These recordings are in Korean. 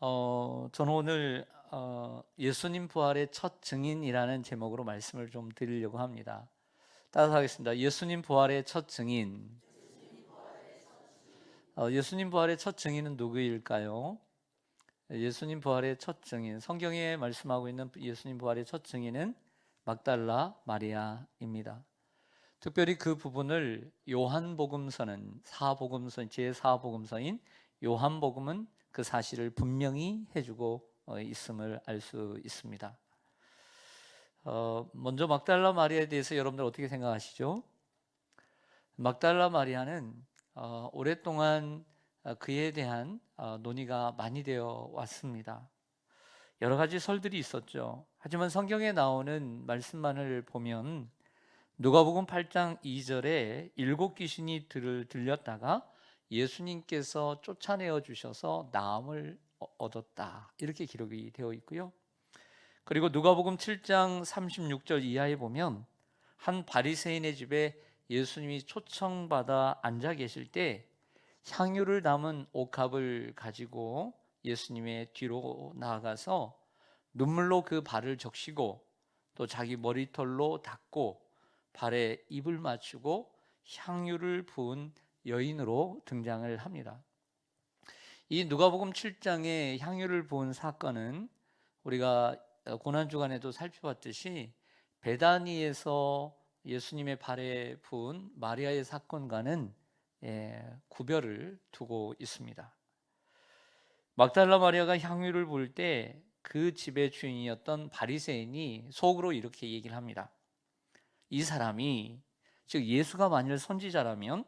저는 오늘 예수님 부활의 첫 증인이라는 제목으로 말씀을 좀 드리려고 합니다. 따라하겠습니다. 예수님 부활의 첫 증인. 예수님 부활의 첫 증인은 누구일까요? 예수님 부활의 첫 증인. 성경에 말씀하고 있는 예수님 부활의 첫 증인은 막달라 마리아입니다. 특별히 그 부분을 요한복음서는 제4복음서인 요한복음은 그 사실을 분명히 해주고 있음을 알 수 있습니다. 먼저 막달라 마리아에 대해서 여러분들 어떻게 생각하시죠? 막달라 마리아는 오랫동안 그에 대한 논의가 많이 되어 왔습니다. 여러 가지 설들이 있었죠. 하지만 성경에 나오는 말씀만을 보면 누가복음 8장 2절에 일곱 귀신이 들렸다가 예수님께서 쫓아내어 주셔서 나음을 얻었다, 이렇게 기록이 되어 있고요. 그리고 누가복음 7장 36절 이하에 보면 한 바리새인의 집에 예수님이 초청받아 앉아 계실 때 향유를 담은 옥합을 가지고 예수님의 뒤로 나아가서 눈물로 그 발을 적시고 또 자기 머리털로 닦고 발에 입을 맞추고 향유를 부은 여인으로 등장을 합니다. 이 누가복음 7장의 향유를 부은 사건은 우리가 고난주간에도 살펴봤듯이 베다니에서 예수님의 발에 부은 마리아의 사건과는 구별을 두고 있습니다. 막달라 마리아가 향유를 부을 때 그 집의 주인이었던 바리새인이 속으로 이렇게 얘기를 합니다. 이 사람이, 즉 예수가 만일 선지자라면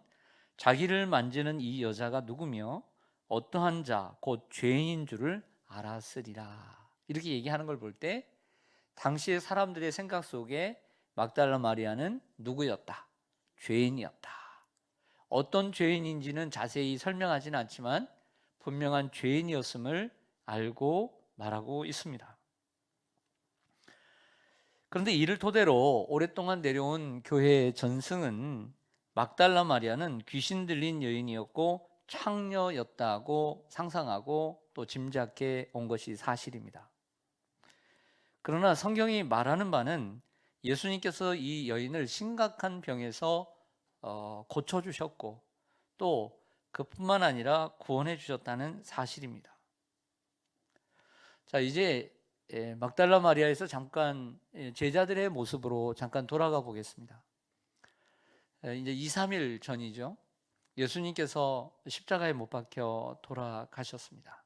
자기를 만지는 이 여자가 누구며 어떠한 자 곧 죄인인 줄을 알았으리라, 이렇게 얘기하는 걸 볼 때 당시의 사람들의 생각 속에 막달라 마리아는 누구였다? 죄인이었다. 어떤 죄인인지는 자세히 설명하지는 않지만 분명한 죄인이었음을 알고 말하고 있습니다. 그런데 이를 토대로 오랫동안 내려온 교회의 전승은 막달라 마리아는 귀신 들린 여인이었고 창녀였다고 상상하고 또 짐작해 온 것이 사실입니다. 그러나 성경이 말하는 바는 예수님께서 이 여인을 심각한 병에서 고쳐주셨고 또 그뿐만 아니라 구원해 주셨다는 사실입니다. 자, 이제 막달라 마리아에서 잠깐 제자들의 모습으로 잠깐 돌아가 보겠습니다. 이제 2, 3일 전이죠. 예수님께서 십자가에 못 박혀 돌아가셨습니다.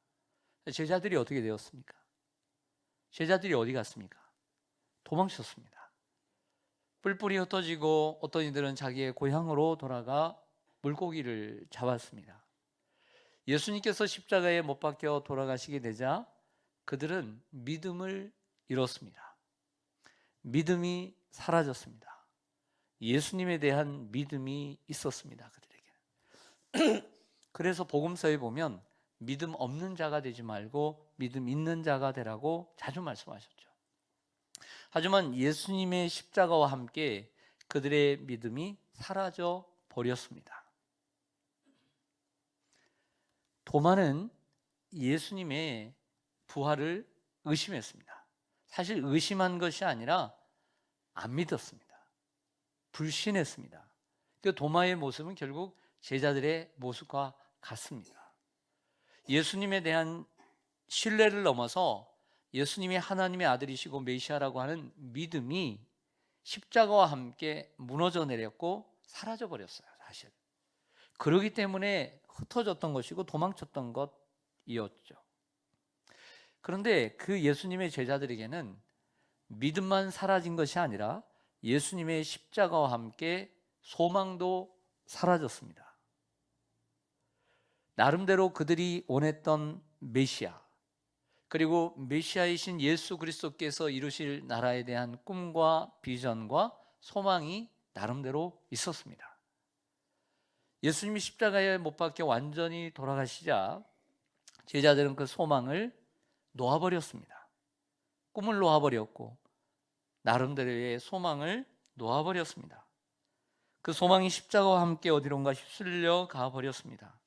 제자들이 어떻게 되었습니까? 제자들이 어디 갔습니까? 도망쳤습니다. 뿔뿔이 흩어지고 어떤 이들은 자기의 고향으로 돌아가 물고기를 잡았습니다. 예수님께서 십자가에 못 박혀 돌아가시게 되자 그들은 믿음을 잃었습니다. 믿음이 사라졌습니다. 예수님에 대한 믿음이 있었습니다, 그들에게는. 그래서 복음서에 보면 믿음 없는 자가 되지 말고 믿음 있는 자가 되라고 자주 말씀하셨죠. 하지만 예수님의 십자가와 함께 그들의 믿음이 사라져 버렸습니다. 도마는 예수님의 부활을 의심했습니다. 사실 의심한 것이 아니라 안 믿었습니다. 불신했습니다. 그 도마의 모습은 결국 제자들의 모습과 같습니다. 예수님에 대한 신뢰를 넘어서 예수님이 하나님의 아들이시고 메시아라고 하는 믿음이 십자가와 함께 무너져 내렸고 사라져 버렸어요, 사실. 그러기 때문에 흩어졌던 것이고 도망쳤던 것이었죠. 그런데 그 예수님의 제자들에게는 믿음만 사라진 것이 아니라 예수님의 십자가와 함께 소망도 사라졌습니다. 나름대로 그들이 원했던 메시아, 그리고 메시아이신 예수 그리스도께서 이루실 나라에 대한 꿈과 비전과 소망이 나름대로 있었습니다. 예수님이 십자가에 못 박혀 완전히 돌아가시자 제자들은 그 소망을 놓아버렸습니다. 꿈을 놓아버렸고 나름대로의 소망을 놓아버렸습니다. 그 소망이 십자가와 함께 어디론가 휩쓸려 가버렸습니다.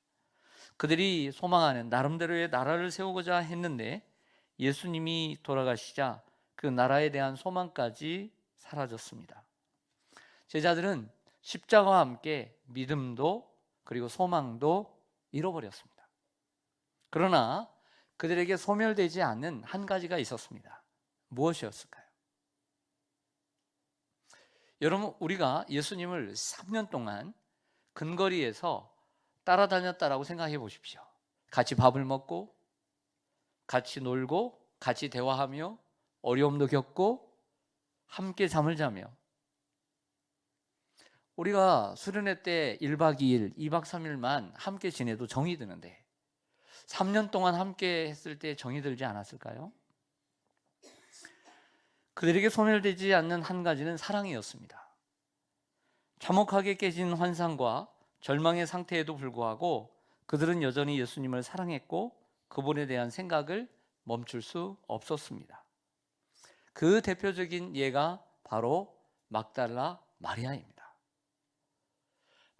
그들이 소망하는 나름대로의 나라를 세우고자 했는데 예수님이 돌아가시자 그 나라에 대한 소망까지 사라졌습니다. 제자들은 십자가와 함께 믿음도 그리고 소망도 잃어버렸습니다. 그러나 그들에게 소멸되지 않는 한 가지가 있었습니다. 무엇이었을까요? 여러분, 우리가 예수님을 3년 동안 근거리에서 따라다녔다라고 생각해 보십시오. 같이 밥을 먹고 같이 놀고 같이 대화하며 어려움도 겪고 함께 잠을 자며, 우리가 수련회 때 1박 2일, 2박 3일만 함께 지내도 정이 드는데 3년 동안 함께 했을 때 정이 들지 않았을까요? 그들에게 소멸되지 않는 한 가지는 사랑이었습니다. 참혹하게 깨진 환상과 절망의 상태에도 불구하고 그들은 여전히 예수님을 사랑했고 그분에 대한 생각을 멈출 수 없었습니다. 그 대표적인 예가 바로 막달라 마리아입니다.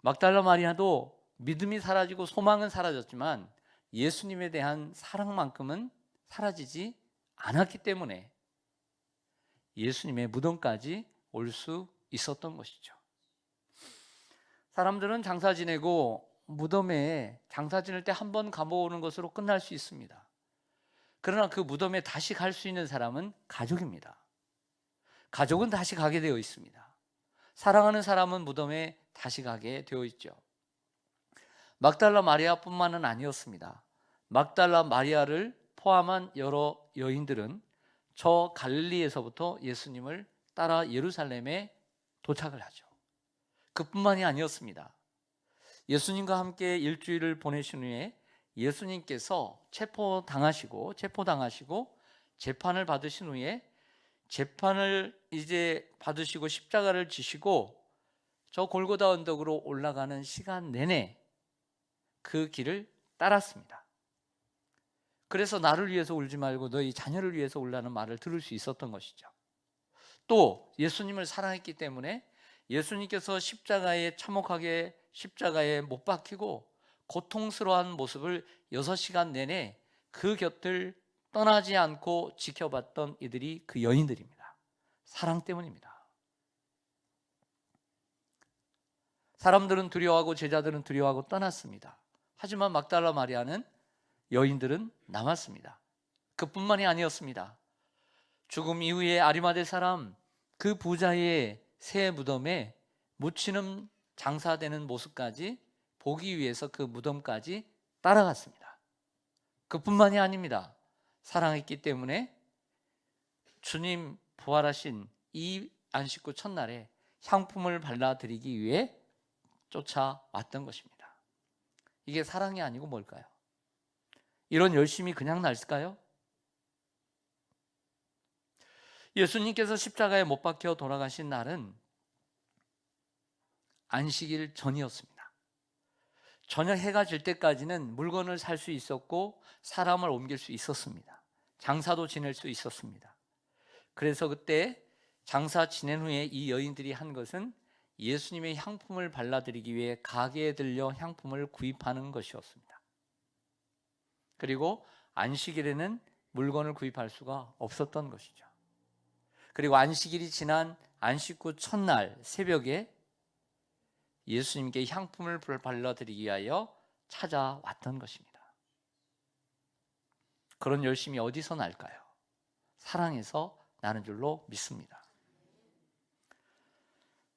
막달라 마리아도 믿음이 사라지고 소망은 사라졌지만 예수님에 대한 사랑만큼은 사라지지 않았기 때문에 예수님의 무덤까지 올 수 있었던 것이죠. 사람들은 장사 지내고 무덤에 장사 지낼 때 한 번 가보는 것으로 끝날 수 있습니다. 그러나 그 무덤에 다시 갈 수 있는 사람은 가족입니다. 가족은 다시 가게 되어 있습니다. 사랑하는 사람은 무덤에 다시 가게 되어 있죠. 막달라 마리아뿐만은 아니었습니다. 막달라 마리아를 포함한 여러 여인들은 저 갈릴리에서부터 예수님을 따라 예루살렘에 도착을 하죠. 그뿐만이 아니었습니다. 예수님과 함께 일주일을 보내신 후에 예수님께서 체포당하시고 재판을 받으신 후에 재판을 이제 받으시고 십자가를 지시고 저 골고다 언덕으로 올라가는 시간 내내 그 길을 따랐습니다. 그래서 나를 위해서 울지 말고 너희 자녀를 위해서 울라는 말을 들을 수 있었던 것이죠. 또 예수님을 사랑했기 때문에 예수님께서 십자가에 참혹하게 십자가에 못 박히고 고통스러워한 모습을 6시간 내내 그 곁을 떠나지 않고 지켜봤던 이들이 그 여인들입니다. 사랑 때문입니다. 사람들은 두려워하고 제자들은 두려워하고 떠났습니다. 하지만 막달라 마리아는, 여인들은 남았습니다. 그뿐만이 아니었습니다. 죽음 이후에 아리마대 사람 그 부자의 새 무덤에 묻히는 장사되는 모습까지 보기 위해서 그 무덤까지 따라갔습니다. 그뿐만이 아닙니다. 사랑했기 때문에 주님 부활하신 이 안식구 첫날에 향품을 발라드리기 위해 쫓아왔던 것입니다. 이게 사랑이 아니고 뭘까요? 이런 열심이 그냥 날까요? 예수님께서 십자가에 못 박혀 돌아가신 날은 안식일 전이었습니다. 저녁 해가 질 때까지는 물건을 살 수 있었고 사람을 옮길 수 있었습니다. 장사도 지낼 수 있었습니다. 그래서 그때 장사 지낸 후에 이 여인들이 한 것은 예수님의 향품을 발라드리기 위해 가게에 들려 향품을 구입하는 것이었습니다. 그리고 안식일에는 물건을 구입할 수가 없었던 것이죠. 그리고 안식일이 지난 안식구 첫날 새벽에 예수님께 향품을 발라드리기 위하여 찾아왔던 것입니다. 그런 열심이 어디서 날까요? 사랑에서 나는 줄로 믿습니다.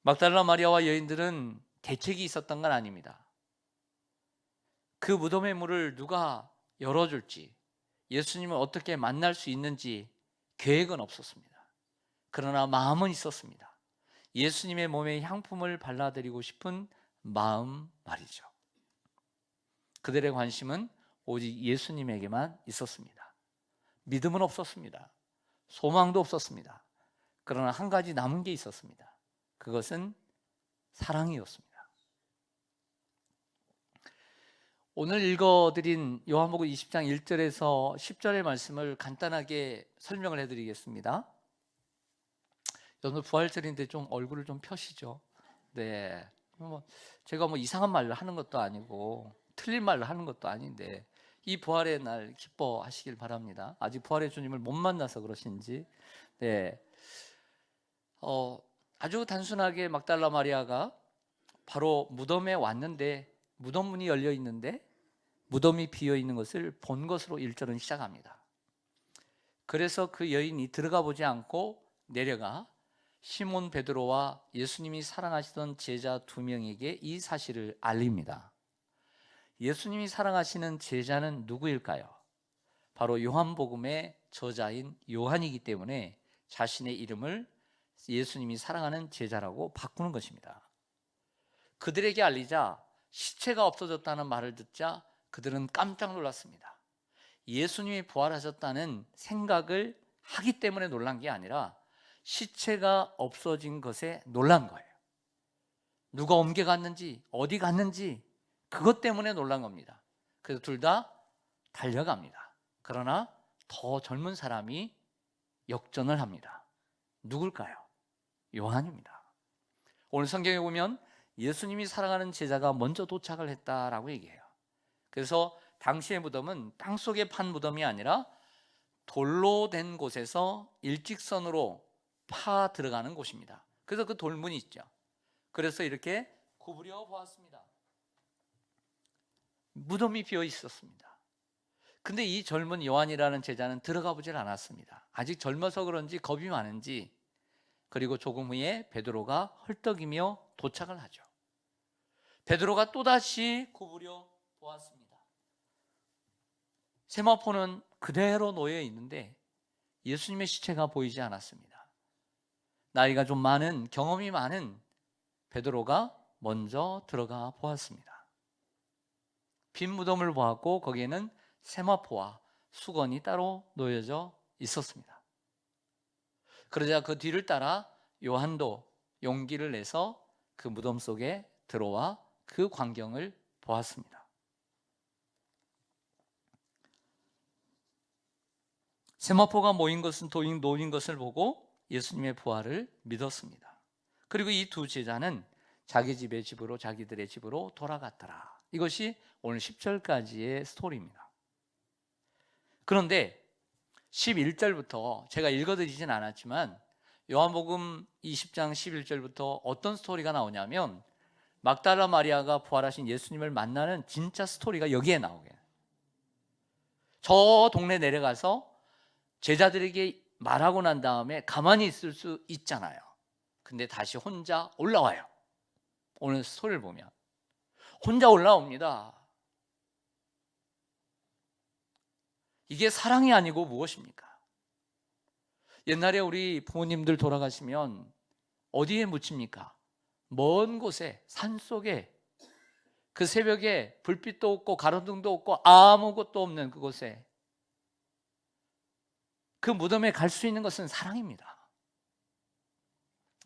막달라 마리아와 여인들은 대책이 있었던 건 아닙니다. 그 무덤의 문을 누가 열어줄지, 예수님을 어떻게 만날 수 있는지 계획은 없었습니다. 그러나 마음은 있었습니다. 예수님의 몸에 향품을 발라드리고 싶은 마음 말이죠. 그들의 관심은 오직 예수님에게만 있었습니다. 믿음은 없었습니다. 소망도 없었습니다. 그러나 한 가지 남은 게 있었습니다. 그것은 사랑이었습니다. 오늘 읽어드린 요한복음 20장 1절에서 10절의 말씀을 간단하게 설명을 해드리겠습니다. 오늘 부활절인데 좀 얼굴을 좀 펴시죠. 네, 제가 이상한 말을 하는 것도 아니고 틀린 말을 하는 것도 아닌데 이 부활의 날 기뻐하시길 바랍니다. 아직 부활의 주님을 못 만나서 그러신지. 네, 아주 단순하게 막달라 마리아가 바로 무덤에 왔는데 무덤 문이 열려 있는데 무덤이 비어 있는 것을 본 것으로 1절은 시작합니다. 그래서 그 여인이 들어가 보지 않고 내려가 시몬 베드로와 예수님이 사랑하시던 제자 2명에게 이 사실을 알립니다. 예수님이 사랑하시는 제자는 누구일까요? 바로 요한복음의 저자인 요한이기 때문에 자신의 이름을 예수님이 사랑하는 제자라고 바꾸는 것입니다. 그들에게 알리자 시체가 없어졌다는 말을 듣자 그들은 깜짝 놀랐습니다. 예수님이 부활하셨다는 생각을 하기 때문에 놀란 게 아니라 시체가 없어진 것에 놀란 거예요. 누가 옮겨갔는지 어디 갔는지 그것 때문에 놀란 겁니다. 그래서 둘 다 달려갑니다. 그러나 더 젊은 사람이 역전을 합니다. 누굴까요? 요한입니다. 오늘 성경에 보면 예수님이 사랑하는 제자가 먼저 도착을 했다라고 얘기해요. 그래서 당시의 무덤은 땅속에 판 무덤이 아니라 돌로 된 곳에서 일직선으로 파 들어가는 곳입니다. 그래서 그 돌문이 있죠. 그래서 이렇게 구부려 보았습니다. 무덤이 비어 있었습니다. 근데 이 젊은 요한이라는 제자는 들어가 보질 않았습니다. 아직 젊어서 그런지 겁이 많은지. 그리고 조금 후에 베드로가 헐떡이며 도착을 하죠. 베드로가 또다시 구부려 보았습니다. 세마포는 그대로 놓여 있는데 예수님의 시체가 보이지 않았습니다. 나이가 좀 많은, 경험이 많은 베드로가 먼저 들어가 보았습니다. 빈 무덤을 보았고 거기에는 세마포와 수건이 따로 놓여져 있었습니다. 그러자 그 뒤를 따라 요한도 용기를 내서 그 무덤 속에 들어와 그 광경을 보았습니다. 세마포가 놓인 것을 보고 예수님의 부활을 믿었습니다. 그리고 이 두 제자는 자기들의 집으로 돌아갔더라. 이것이 오늘 10절까지의 스토리입니다. 그런데 11절부터 제가 읽어드리진 않았지만 요한복음 20장 11절부터 어떤 스토리가 나오냐면 막달라 마리아가 부활하신 예수님을 만나는 진짜 스토리가 여기에 나오게 해요. 저 동네 내려가서 제자들에게 말하고 난 다음에 가만히 있을 수 있잖아요. 근데 다시 혼자 올라와요. 오늘 스토리를 보면 혼자 올라옵니다. 이게 사랑이 아니고 무엇입니까? 옛날에 우리 부모님들 돌아가시면 어디에 묻힙니까? 먼 곳에, 산속에, 그 새벽에 불빛도 없고 가로등도 없고 아무것도 없는 그곳에, 그 무덤에 갈 수 있는 것은 사랑입니다.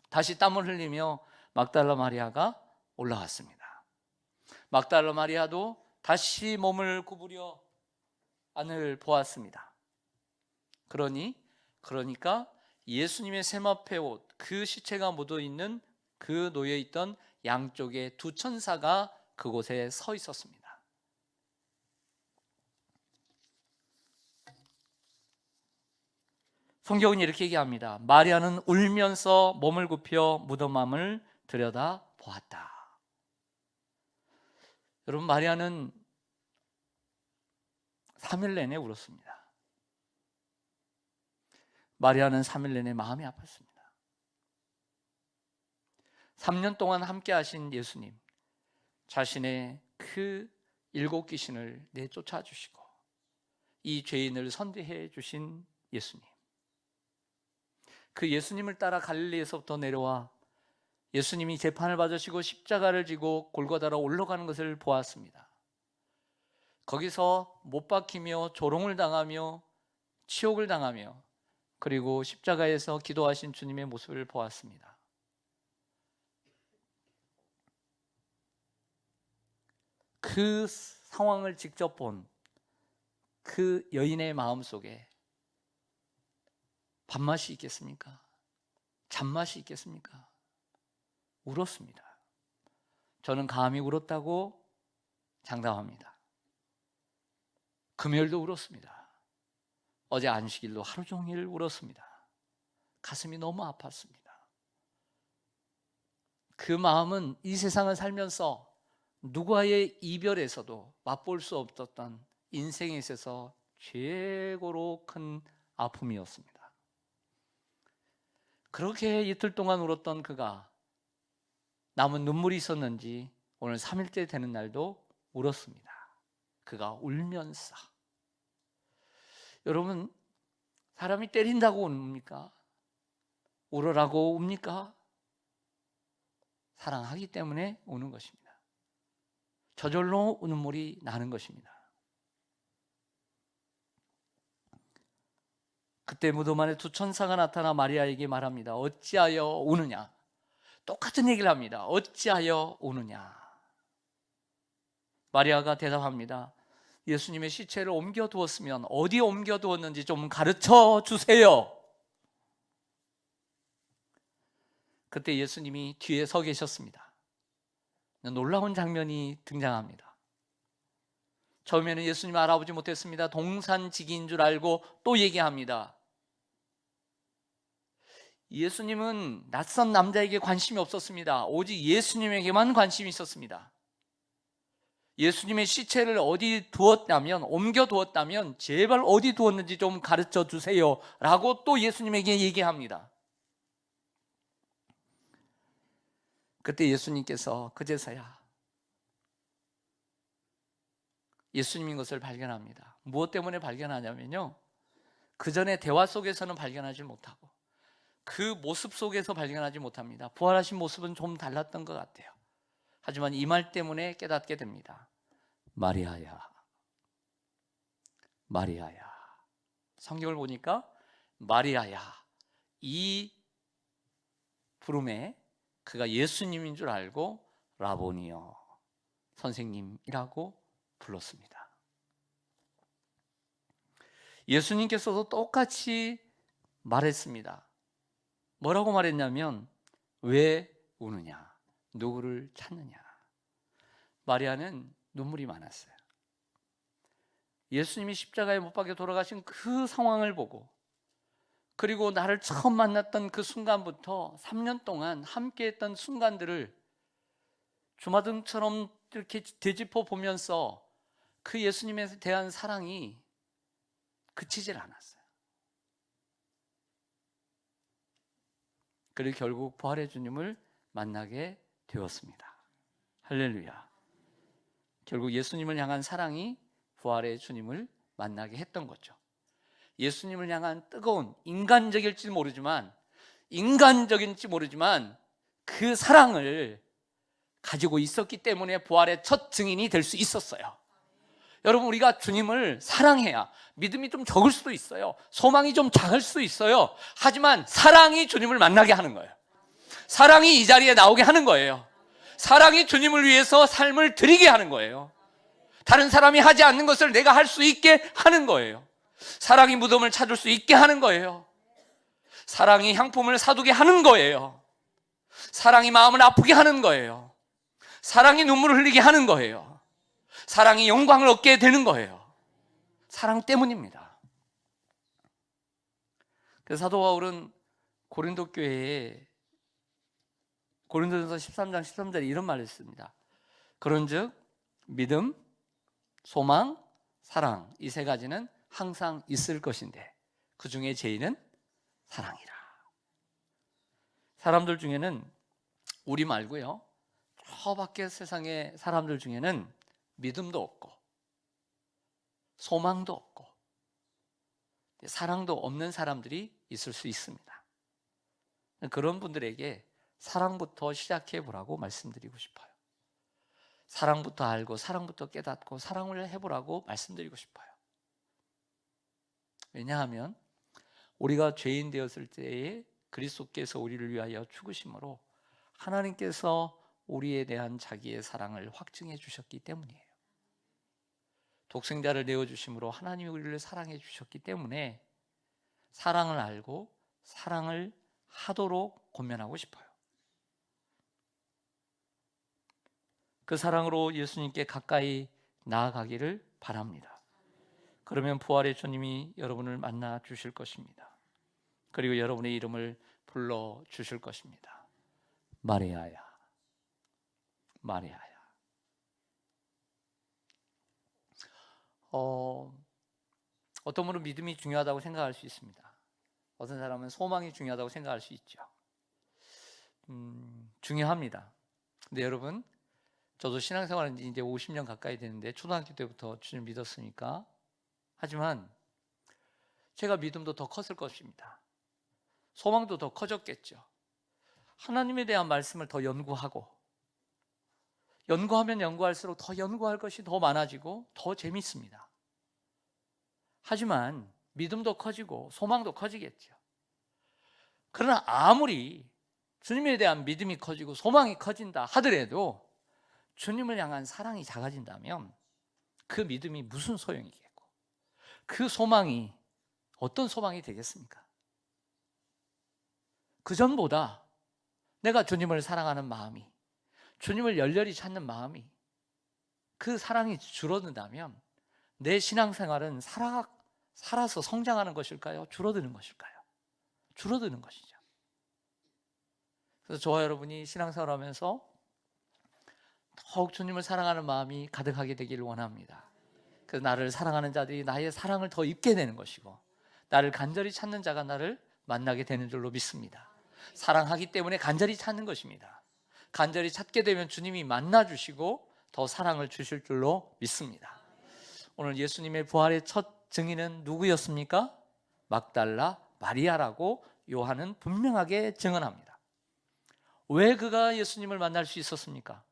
다시 땀을 흘리며 막달라 마리아가 올라왔습니다. 막달라 마리아도 다시 몸을 구부려 안을 보았습니다. 그러니까 예수님의 세마포 옷, 그 시체가 묻어있는 그 놓여있던 양쪽에 두 천사가 그곳에 서 있었습니다. 성경은 이렇게 얘기합니다. 마리아는 울면서 몸을 굽혀 무덤함을 들여다 보았다. 여러분, 마리아는 3일 내내 울었습니다. 마리아는 3일 내내 마음이 아팠습니다. 3년 동안 함께 하신 예수님, 자신의 그 7 귀신을 내쫓아 주시고 이 죄인을 선대해 주신 예수님, 그 예수님을 따라 갈릴리에서부터 내려와 예수님이 재판을 받으시고 십자가를 지고 골고다로 올라가는 것을 보았습니다. 거기서 못 박히며 조롱을 당하며 치욕을 당하며 그리고 십자가에서 기도하신 주님의 모습을 보았습니다. 그 상황을 직접 본 그 여인의 마음속에 밥맛이 있겠습니까? 잔맛이 있겠습니까? 울었습니다. 저는 감히 울었다고 장담합니다. 금요일도 울었습니다. 어제 안식일도 하루 종일 울었습니다. 가슴이 너무 아팠습니다. 그 마음은 이 세상을 살면서 누구와의 이별에서도 맛볼 수 없었던 인생에 있어서 최고로 큰 아픔이었습니다. 그렇게 이틀 동안 울었던 그가 남은 눈물이 있었는지 오늘 3일째 되는 날도 울었습니다. 그가 울면서. 여러분, 사람이 때린다고 웁니까? 울으라고 웁니까? 사랑하기 때문에 우는 것입니다. 저절로 눈물이 나는 것입니다. 그때 무덤 안에 두 천사가 나타나 마리아에게 말합니다. 어찌하여 우느냐? 똑같은 얘기를 합니다. 어찌하여 우느냐? 마리아가 대답합니다. 예수님의 시체를 옮겨두었으면 어디에 옮겨두었는지 좀 가르쳐 주세요. 그때 예수님이 뒤에 서 계셨습니다. 놀라운 장면이 등장합니다. 처음에는 예수님 알아보지 못했습니다. 동산지기인 줄 알고 또 얘기합니다. 예수님은 낯선 남자에게 관심이 없었습니다. 오직 예수님에게만 관심이 있었습니다. 예수님의 시체를 어디 두었다면, 옮겨 두었다면 제발 어디 두었는지 좀 가르쳐 주세요 라고 또 예수님에게 얘기합니다. 그때 예수님께서 그제서야 예수님인 것을 발견합니다. 무엇 때문에 발견하냐면요, 그 전에 대화 속에서는 발견하지 못하고 그 모습 속에서 발견하지 못합니다. 부활하신 모습은 좀 달랐던 것 같아요. 하지만 이 말 때문에 깨닫게 됩니다. 마리아야, 마리아야. 성경을 보니까 마리아야, 이 부름에 그가 예수님인 줄 알고 라보니요, 선생님이라고 불렀습니다. 예수님께서도 똑같이 말했습니다. 뭐라고 말했냐면 왜 우느냐, 누구를 찾느냐. 마리아는 눈물이 많았어요. 예수님이 십자가에 못 박혀 돌아가신 그 상황을 보고, 그리고 나를 처음 만났던 그 순간부터 3년 동안 함께했던 순간들을 주마등처럼 이렇게 되짚어 보면서 그 예수님에 대한 사랑이 그치질 않았어요. 그리고 결국 부활의 주님을 만나게 되었습니다. 할렐루야. 결국 예수님을 향한 사랑이 부활의 주님을 만나게 했던 거죠. 예수님을 향한 뜨거운, 인간적일지 모르지만 그 사랑을 가지고 있었기 때문에 부활의 첫 증인이 될 수 있었어요. 여러분, 우리가 주님을 사랑해야, 믿음이 좀 적을 수도 있어요. 소망이 좀 작을 수도 있어요. 하지만 사랑이 주님을 만나게 하는 거예요. 사랑이 이 자리에 나오게 하는 거예요. 사랑이 주님을 위해서 삶을 드리게 하는 거예요. 다른 사람이 하지 않는 것을 내가 할 수 있게 하는 거예요. 사랑이 무덤을 찾을 수 있게 하는 거예요. 사랑이 향품을 사두게 하는 거예요. 사랑이 마음을 아프게 하는 거예요. 사랑이 눈물을 흘리게 하는 거예요. 사랑이 영광을 얻게 되는 거예요. 사랑 때문입니다. 그래서 사도 바울은 고린도 교회에 고린도전서 13장 13절에 이런 말을 했습니다. 그런즉 믿음, 소망, 사랑, 이 세 가지는 항상 있을 것인데 그 중에 제일은 사랑이라. 사람들 중에는, 우리 말고요, 저 밖에 세상의 사람들 중에는 믿음도 없고 소망도 없고 사랑도 없는 사람들이 있을 수 있습니다. 그런 분들에게 사랑부터 시작해 보라고 말씀드리고 싶어요. 사랑부터 알고 사랑부터 깨닫고 사랑을 해보라고 말씀드리고 싶어요. 왜냐하면 우리가 죄인 되었을 때에 그리스도께서 우리를 위하여 죽으심으로 하나님께서 우리에 대한 자기의 사랑을 확증해 주셨기 때문이에요. 독생자를 내어주심으로 하나님이 우리를 사랑해 주셨기 때문에 사랑을 알고 사랑을 하도록 권면하고 싶어요. 그 사랑으로 예수님께 가까이 나아가기를 바랍니다. 그러면 부활의 주님이 여러분을 만나 주실 것입니다. 그리고 여러분의 이름을 불러 주실 것입니다. 마리아야, 마리아야. 어떤 분은 믿음이 중요하다고 생각할 수 있습니다. 어떤 사람은 소망이 중요하다고 생각할 수 있죠. 중요합니다. 근데 여러분, 저도 신앙생활은 이제 50년 가까이 되는데 초등학교 때부터 주님 믿었으니까, 하지만 제가 믿음도 더 컸을 것입니다. 소망도 더 커졌겠죠. 하나님에 대한 말씀을 더 연구하고, 연구하면 연구할수록 더 연구할 것이 더 많아지고 더 재밌습니다. 하지만 믿음도 커지고 소망도 커지겠죠. 그러나 아무리 주님에 대한 믿음이 커지고 소망이 커진다 하더라도 주님을 향한 사랑이 작아진다면 그 믿음이 무슨 소용이겠고, 그 소망이 어떤 소망이 되겠습니까? 그 전보다 내가 주님을 사랑하는 마음이, 주님을 열렬히 찾는 마음이, 그 사랑이 줄어든다면 내 신앙생활은 살아서 성장하는 것일까요? 줄어드는 것일까요? 줄어드는 것이죠. 그래서 저와 여러분이 신앙생활하면서 더욱 주님을 사랑하는 마음이 가득하게 되기를 원합니다. 그래서 나를 사랑하는 자들이 나의 사랑을 더 입게 되는 것이고, 나를 간절히 찾는 자가 나를 만나게 되는 줄로 믿습니다. 사랑하기 때문에 간절히 찾는 것입니다. 간절히 찾게 되면 주님이 만나주시고 더 사랑을 주실 줄로 믿습니다. 오늘 예수님의 부활의 첫 증인은 누구였습니까? 막달라 마리아라고 요한은 분명하게 증언합니다. 왜 그가 예수님을 만날 수 있었습니까?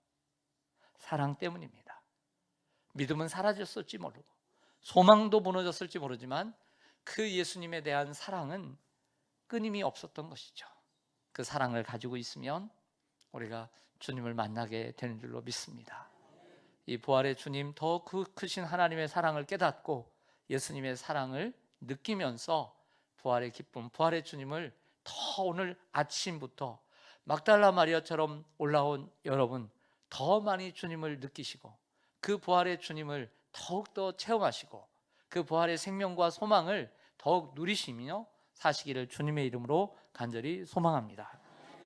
사랑 때문입니다. 믿음은 사라졌을지 모르고 소망도 무너졌을지 모르지만 그 예수님에 대한 사랑은 끊임이 없었던 것이죠. 그 사랑을 가지고 있으면 우리가 주님을 만나게 되는 줄로 믿습니다. 이 부활의 주님, 더 그 크신 하나님의 사랑을 깨닫고 예수님의 사랑을 느끼면서 부활의 기쁨, 부활의 주님을 더 오늘 아침부터 막달라 마리아처럼 올라온 여러분, 더 많이 주님을 느끼시고 그 부활의 주님을 더욱더 체험하시고 그 부활의 생명과 소망을 더욱 누리시며 사시기를 주님의 이름으로 간절히 소망합니다.